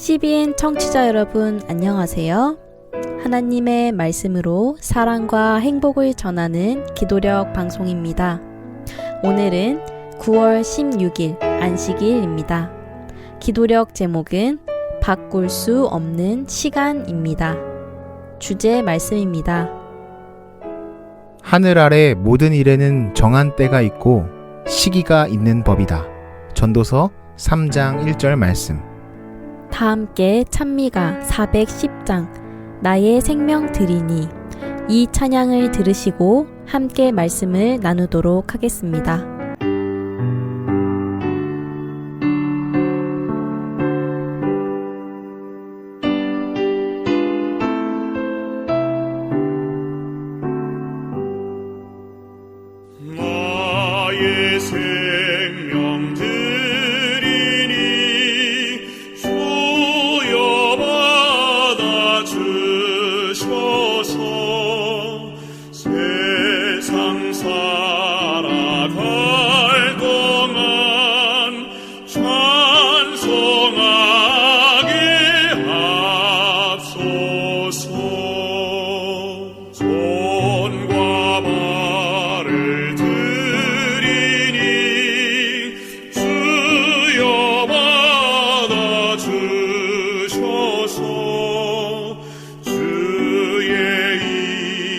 CBN 청취자 여러분 안녕하세요. 하나님의 말씀으로 사랑과 행복을 전하는 기도력 방송입니다. 오늘은 9월 16일 안식일입니다. 기도력 제목은 바꿀 수 없는 시간입니다. 주제 말씀입니다. 하늘 아래 모든 일에는 정한 때가 있고 시기가 있는 법이다. 전도서 3장 1절 말씀. 다 함께 찬미가 410장 나의 생명 드리니 이 찬양을 들으시고 함께 말씀을 나누도록 하겠습니다. 나의 생명 드리니 주여 받아주셔서 세상 살아갈 동안 찬송하게 합소서. 손과 발을 드리니 주여 받아주셔서 주의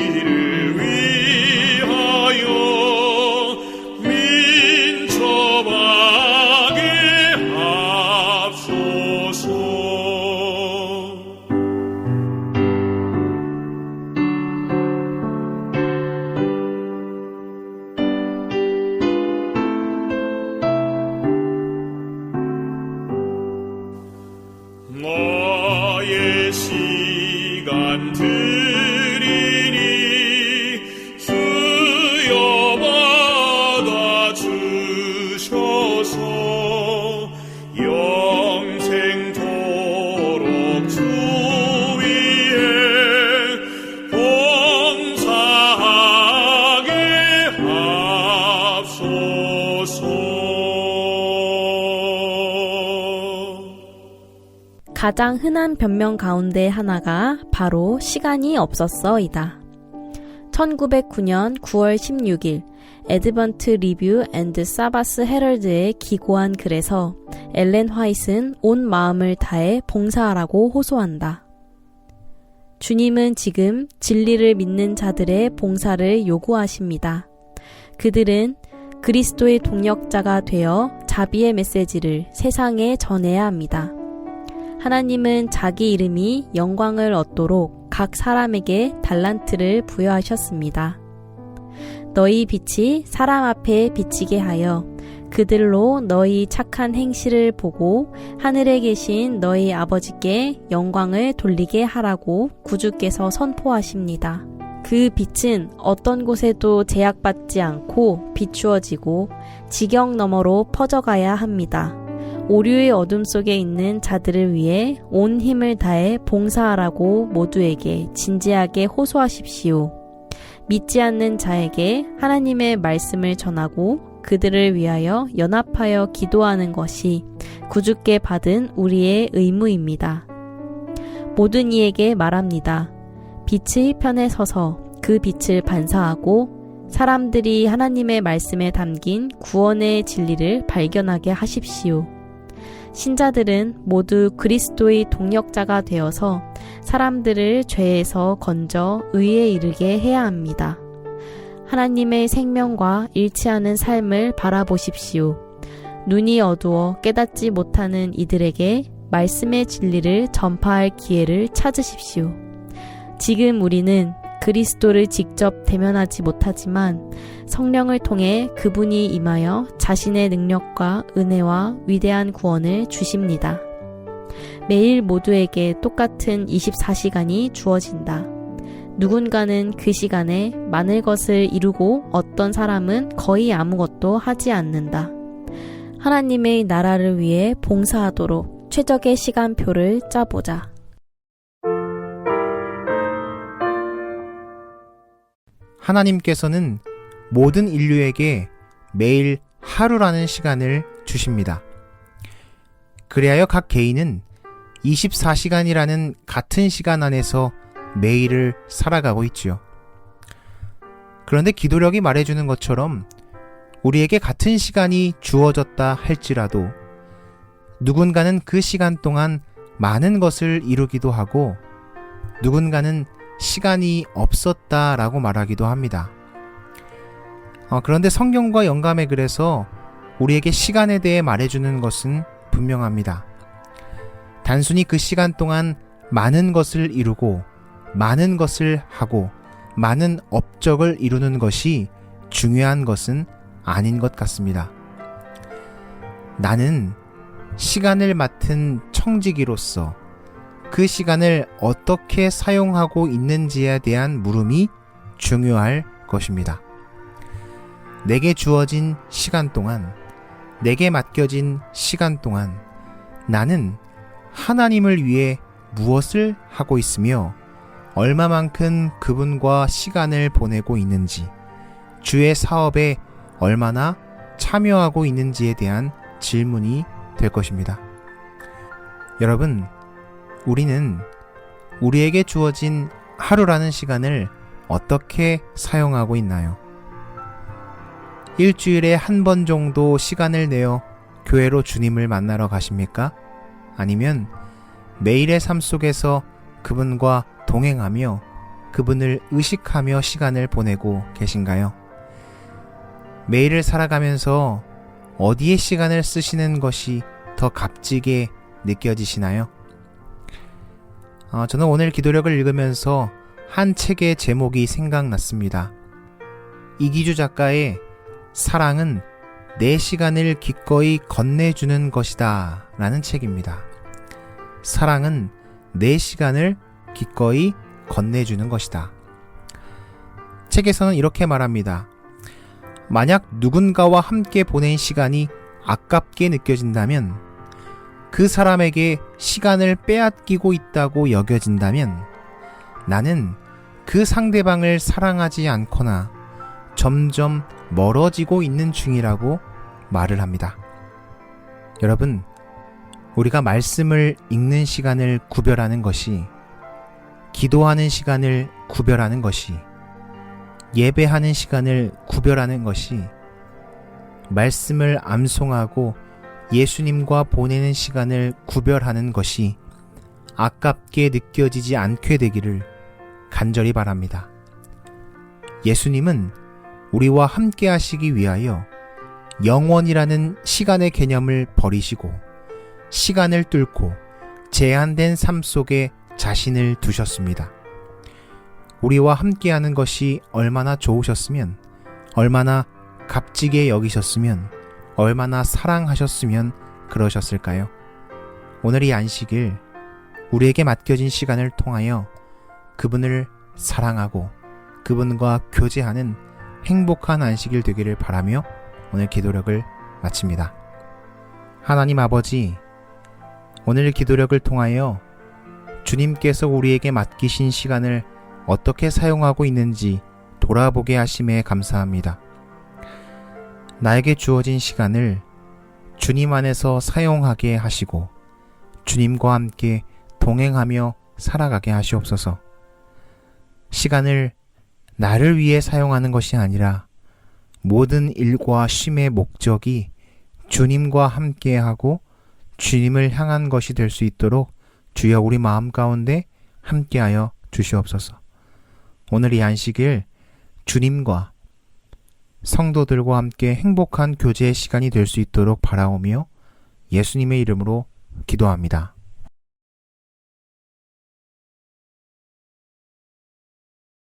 일을 위하여 민첩하게 합소서. 나의 시간 드리니 주여 받아주셔서 영생토록 주 위에 봉사하게 합소서. 가장 흔한 변명 가운데 하나가 바로 시간이 없었어이다. 1909년 9월 16일 에드번트 리뷰 앤드 사바스 헤럴드에 기고한 글에서 엘렌 화이트는 온 마음을 다해 봉사하라고 호소한다. 주님은 지금 진리를 믿는 자들의 봉사를 요구하십니다. 그들은 그리스도의 동역자가 되어 자비의 메시지를 세상에 전해야 합니다. 하나님은 자기 이름이 영광을 얻도록 각 사람에게 달란트를 부여하셨습니다. 너희 빛이 사람 앞에 비치게 하여 그들로 너희 착한 행실을 보고 하늘에 계신 너희 아버지께 영광을 돌리게 하라고 구주께서 선포하십니다. 그 빛은 어떤 곳에도 제약받지 않고 비추어지고 지경 너머로 퍼져가야 합니다. 오류의 어둠 속에 있는 자들을 위해 온 힘을 다해 봉사하라고 모두에게 진지하게 호소하십시오. 믿지 않는 자에게 하나님의 말씀을 전하고 그들을 위하여 연합하여 기도하는 것이 구주께 받은 우리의 의무입니다. 모든 이에게 말합니다. 빛의 편에 서서 그 빛을 반사하고 사람들이 하나님의 말씀에 담긴 구원의 진리를 발견하게 하십시오. 신자들은 모두 그리스도의 동역자가 되어서 사람들을 죄에서 건져 의에 이르게 해야 합니다. 하나님의 생명과 일치하는 삶을 바라보십시오. 눈이 어두워 깨닫지 못하는 이들에게 말씀의 진리를 전파할 기회를 찾으십시오. 지금 우리는 그리스도를 직접 대면하지 못하지만 성령을 통해 그분이 임하여 자신의 능력과 은혜와 위대한 구원을 주십니다. 매일 모두에게 똑같은 24시간이 주어진다. 누군가는 그 시간에 많은 것을 이루고 어떤 사람은 거의 아무것도 하지 않는다. 하나님의 나라를 위해 봉사하도록 최적의 시간표를 짜보자. 하나님께서는 모든 인류에게 매일 하루라는 시간을 주십니다. 그리하여 각 개인은 24시간이라는 같은 시간 안에서 매일을 살아가고 있지요. 그런데 기도력이 말해주는 것처럼 우리에게 같은 시간이 주어졌다 할지라도 누군가는 그 시간 동안 많은 것을 이루기도 하고 누군가는 시간이 없었다라고 말하기도 합니다. 그런데 성경과 영감의 글에서 우리에게 시간에 대해 말해주는 것은 분명합니다. 단순히 그 시간 동안 많은 것을 이루고 많은 것을 하고 많은 업적을 이루는 것이 중요한 것은 아닌 것 같습니다. 나는 시간을 맡은 청지기로서 그 시간을 어떻게 사용하고 있는지에 대한 물음이 중요할 것입니다. 내게 주어진 시간 동안, 내게 맡겨진 시간 동안 나는 하나님을 위해 무엇을 하고 있으며 얼마만큼 그분과 시간을 보내고 있는지, 주의 사업에 얼마나 참여하고 있는지에 대한 질문이 될 것입니다. 여러분, 우리는 우리에게 주어진 하루라는 시간을 어떻게 사용하고 있나요? 일주일에 한 번 정도 시간을 내어 교회로 주님을 만나러 가십니까? 아니면 매일의 삶 속에서 그분과 동행하며 그분을 의식하며 시간을 보내고 계신가요? 매일을 살아가면서 어디에 시간을 쓰시는 것이 더 값지게 느껴지시나요? 저는 오늘 기도력을 읽으면서 한 책의 제목이 생각났습니다. 이기주 작가의 사랑은 내 시간을 기꺼이 건네주는 것이다 라는 책입니다. 사랑은 내 시간을 기꺼이 건네주는 것이다. 책에서는 이렇게 말합니다. 만약 누군가와 함께 보낸 시간이 아깝게 느껴진다면, 그 사람에게 시간을 빼앗기고 있다고 여겨진다면 나는 그 상대방을 사랑하지 않거나 점점 멀어지고 있는 중이라고 말을 합니다. 여러분, 우리가 말씀을 읽는 시간을 구별하는 것이, 기도하는 시간을 구별하는 것이, 예배하는 시간을 구별하는 것이, 말씀을 암송하고 예수님과 보내는 시간을 구별하는 것이 아깝게 느껴지지 않게 되기를 간절히 바랍니다. 예수님은 우리와 함께 하시기 위하여 영원이라는 시간의 개념을 버리시고 시간을 뚫고 제한된 삶 속에 자신을 두셨습니다. 우리와 함께하는 것이 얼마나 좋으셨으면, 얼마나 값지게 여기셨으면, 얼마나 사랑하셨으면 그러셨을까요? 오늘 이 안식일 우리에게 맡겨진 시간을 통하여 그분을 사랑하고 그분과 교제하는 행복한 안식일 되기를 바라며 오늘 기도력을 마칩니다. 하나님 아버지, 오늘 기도력을 통하여 주님께서 우리에게 맡기신 시간을 어떻게 사용하고 있는지 돌아보게 하심에 감사합니다. 나에게 주어진 시간을 주님 안에서 사용하게 하시고 주님과 함께 동행하며 살아가게 하시옵소서. 시간을 나를 위해 사용하는 것이 아니라 모든 일과 쉼의 목적이 주님과 함께하고 주님을 향한 것이 될 수 있도록 주여 우리 마음 가운데 함께하여 주시옵소서. 오늘 이 안식일 주님과 성도들과 함께 행복한 교제의 시간이 될 수 있도록 바라오며 예수님의 이름으로 기도합니다.